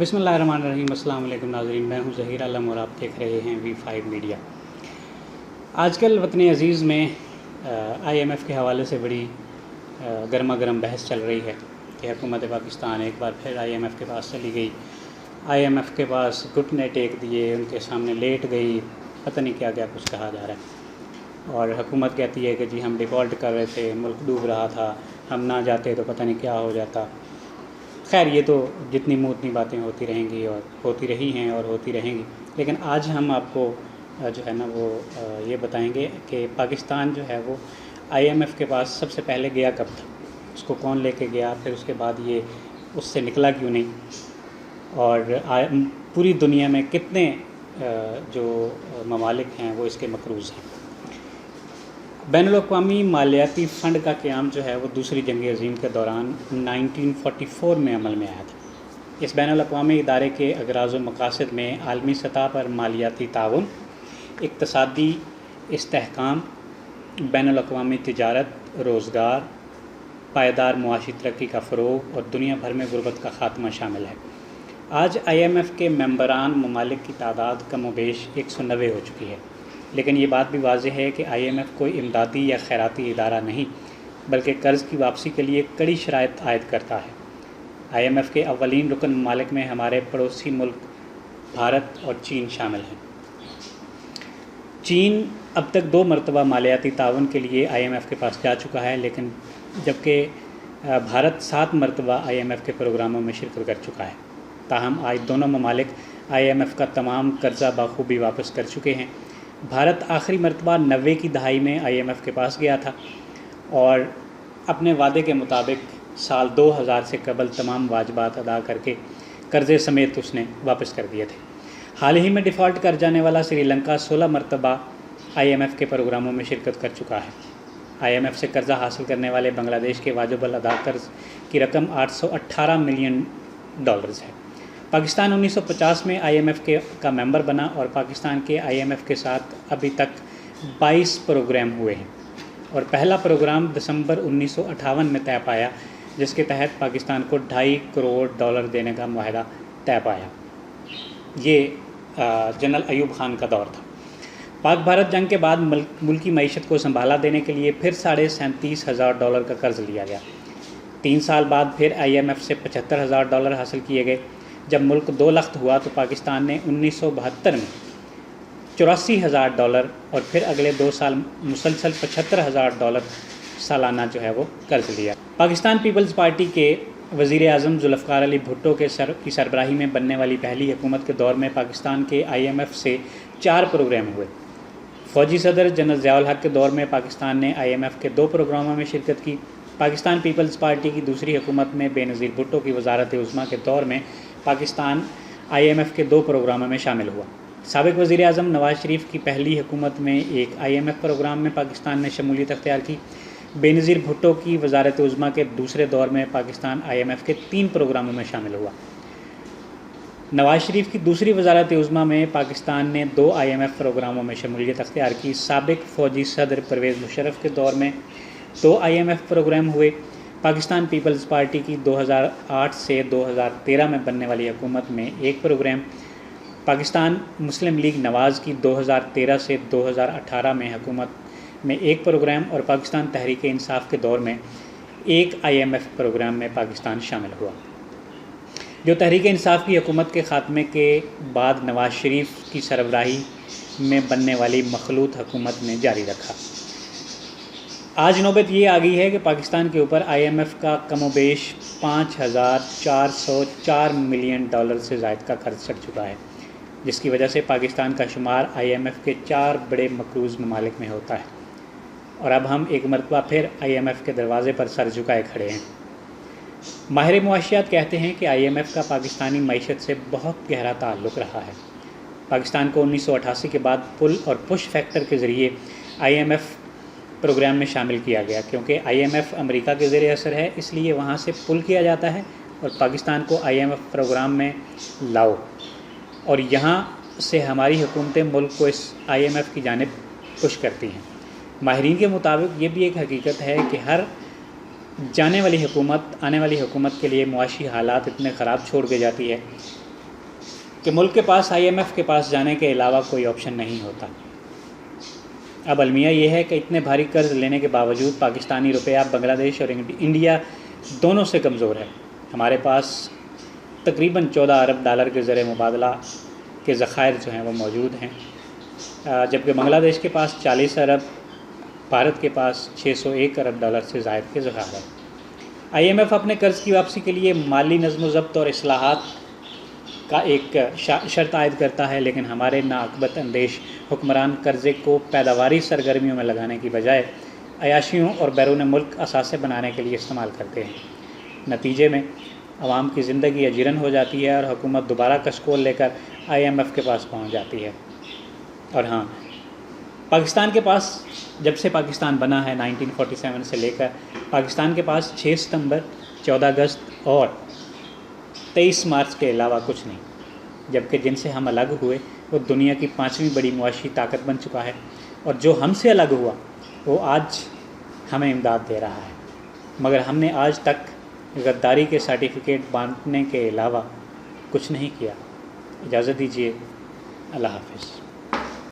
بسم اللہ الرحمن الرحیم۔ السلام علیکم ناظرین، میں ہوں ظہیر عالم اور آپ دیکھ رہے ہیں V5 میڈیا۔ آج کل وطن عزیز میں IMF کے حوالے سے بڑی گرما گرم بحث چل رہی ہے کہ حکومت پاکستان ایک بار پھر IMF کے پاس چلی گئی، IMF کے پاس گھٹنے ٹیک دیے، ان کے سامنے لیٹ گئی، پتہ نہیں کیا کیا کچھ کہا جا رہا ہے۔ اور حکومت کہتی ہے کہ جی ہم ڈیفالٹ کر رہے تھے، ملک ڈوب رہا تھا، ہم نہ جاتے تو پتہ نہیں کیا ہو جاتا۔ خیر، یہ تو جتنی منہ اتنی باتیں ہوتی رہیں گی اور ہوتی رہی ہیں اور ہوتی رہیں گی، لیکن آج ہم آپ کو جو ہے نا وہ یہ بتائیں گے کہ پاکستان جو ہے وہ IMF کے پاس سب سے پہلے گیا کب تھا، اس کو کون لے کے گیا، پھر اس کے بعد یہ اس سے نکلا کیوں نہیں، اور پوری دنیا میں کتنے جو ممالک ہیں وہ اس کے مقروض ہیں۔ بین الاقوامی مالیاتی فنڈ کا قیام جو ہے وہ دوسری جنگ عظیم کے دوران 1944 میں عمل میں آیا تھا۔ اس بین الاقوامی ادارے کے اغراض و مقاصد میں عالمی سطح پر مالیاتی تعاون، اقتصادی استحکام، بین الاقوامی تجارت، روزگار، پائیدار معاشی ترقی کا فروغ اور دنیا بھر میں غربت کا خاتمہ شامل ہے۔ آج IMF کے ممبران ممالک کی تعداد کم و بیش 190 ہو چکی ہے، لیکن یہ بات بھی واضح ہے کہ IMF کوئی امدادی یا خیراتی ادارہ نہیں، بلکہ قرض کی واپسی کے لیے کڑی شرائط عائد کرتا ہے۔ IMF کے اولین رکن ممالک میں ہمارے پڑوسی ملک بھارت اور چین شامل ہیں۔ چین اب تک 2 مرتبہ مالیاتی تعاون کے لیے IMF کے پاس جا چکا ہے، لیکن جبکہ بھارت 7 مرتبہ IMF کے پروگراموں میں شرکت کر چکا ہے۔ تاہم آج دونوں ممالک IMF کا تمام قرضہ بخوبی واپس کر چکے ہیں۔ بھارت آخری مرتبہ 90 کی دہائی میں IMF کے پاس گیا تھا اور اپنے وعدے کے مطابق سال 2000 سے قبل تمام واجبات ادا کر کے قرضے سمیت اس نے واپس کر دیے تھے۔ حال ہی میں ڈیفالٹ کر جانے والا سری لنکا 16 مرتبہ IMF کے پروگراموں میں شرکت کر چکا ہے۔ IMF سے قرضہ حاصل کرنے والے بنگلہ دیش کے واجب الادا قرض کی رقم $818 ملین ہے۔ پاکستان 1950 میں IMF کا ممبر بنا اور پاکستان کے IMF کے ساتھ ابھی تک 22 پروگرام ہوئے ہیں، اور پہلا پروگرام دسمبر 1958 میں طے پایا، جس کے تحت پاکستان کو $2.5 کروڑ دینے کا معاہدہ طے پایا۔ یہ جنرل ایوب خان کا دور تھا۔ پاک بھارت جنگ کے بعد ملکی معیشت کو سنبھالا دینے کے لیے پھر $37,500 کا قرض لیا گیا۔ 3 سال بعد پھر IMF سے $75,000 حاصل کیے گئے۔ جب ملک 2 لخت ہوا تو پاکستان نے 1972 میں $84,000 اور پھر اگلے 2 سال مسلسل $75,000 سالانہ جو ہے وہ قرض لیا۔ پاکستان پیپلز پارٹی کے وزیر اعظم ذوالفقار علی بھٹو کی سربراہی میں بننے والی پہلی حکومت کے دور میں پاکستان کے IMF سے 4 پروگرام ہوئے۔ فوجی صدر جنرل ضیاء الحق کے دور میں پاکستان نے IMF کے 2 پروگراموں میں شرکت کی۔ پاکستان پیپلز پارٹی کی دوسری حکومت میں بے نظیر بھٹو کی وزارت عظمیٰ کے دور میں پاکستان IMF کے 2 پروگراموں میں شامل ہوا۔ سابق وزیر اعظم نواز شریف کی پہلی حکومت میں ایک IMF پروگرام میں پاکستان نے شمولیت اختیار کی۔ بے نظیر بھٹو کی وزارت عظمیٰ کے دوسرے دور میں پاکستان IMF کے 3 پروگراموں میں شامل ہوا۔ نواز شریف کی دوسری وزارت عظمیٰ میں پاکستان نے 2 IMF پروگراموں میں شمولیت اختیار کی۔ سابق فوجی صدر پرویز مشرف کے دور میں 2 IMF پروگرام ہوئے۔ پاکستان پیپلز پارٹی کی 2008 سے 2013 میں بننے والی حکومت میں 1 پروگرام، پاکستان مسلم لیگ نواز کی 2013 سے 2018 میں حکومت میں 1 پروگرام، اور پاکستان تحریک انصاف کے دور میں 1 IMF پروگرام میں پاکستان شامل ہوا، جو تحریک انصاف کی حکومت کے خاتمے کے بعد نواز شریف کی سربراہی میں بننے والی مخلوط حکومت نے جاری رکھا۔ آج نوبت یہ آ گئی ہے کہ پاکستان کے اوپر IMF کا کم و بیش $5,404 ملین سے زائد کا قرض چڑھ چکا ہے، جس کی وجہ سے پاکستان کا شمار IMF کے 4 بڑے مقروض ممالک میں ہوتا ہے، اور اب ہم ایک مرتبہ پھر IMF کے دروازے پر سر جھکائے کھڑے ہیں۔ ماہر معاشیات کہتے ہیں کہ IMF کا پاکستانی معیشت سے بہت گہرا تعلق رہا ہے۔ پاکستان کو 1988 کے بعد پل اور پش فیکٹر کے ذریعے IMF پروگرام میں شامل کیا گیا، کیونکہ IMF امریکہ کے زیر اثر ہے، اس لیے وہاں سے پل کیا جاتا ہے اور پاکستان کو IMF پروگرام میں لاؤ، اور یہاں سے ہماری حکومتیں ملک کو اس IMF کی جانب پش کرتی ہیں۔ ماہرین کے مطابق یہ بھی ایک حقیقت ہے کہ ہر آنے والی حکومت کے لیے معاشی حالات اتنے خراب چھوڑ کے جاتی ہے کہ ملک کے پاس IMF کے پاس جانے کے علاوہ کوئی آپشن نہیں ہوتا۔ اب المیہ یہ ہے کہ اتنے بھاری قرض لینے کے باوجود پاکستانی روپیہ بنگلہ دیش اور انڈیا دونوں سے کمزور ہے۔ ہمارے پاس تقریباً 14 ارب ڈالر کے زر مبادلہ کے ذخائر جو ہیں وہ موجود ہیں، جبکہ بنگلہ دیش کے پاس 40 ارب، بھارت کے پاس 601 ارب ڈالر سے زائد کے ذخائر ہیں۔ IMF اپنے قرض کی واپسی کے لیے مالی نظم و ضبط اور اصلاحات کا ایک شرط عائد کرتا ہے، لیکن ہمارے ناعاقبت اندیش حکمران قرضے کو پیداواری سرگرمیوں میں لگانے کی بجائے عیاشیوں اور بیرون ملک اثاثے بنانے کے لیے استعمال کرتے ہیں۔ نتیجے میں عوام کی زندگی اجیرن ہو جاتی ہے اور حکومت دوبارہ کشکول لے کر IMF کے پاس پہنچ جاتی ہے۔ اور ہاں، پاکستان کے پاس جب سے پاکستان بنا ہے 1947 سے لے کر، پاکستان کے پاس 6 ستمبر، 14 اگست اور 23 مارچ کے علاوہ کچھ نہیں، جبکہ جن سے ہم الگ ہوئے وہ دنیا کی 5ویں بڑی معاشی طاقت بن چکا ہے، اور جو ہم سے الگ ہوا وہ آج ہمیں امداد دے رہا ہے، مگر ہم نے آج تک غداری کے سرٹیفکیٹ بانٹنے کے علاوہ کچھ نہیں کیا۔ اجازت دیجیے، اللہ حافظ۔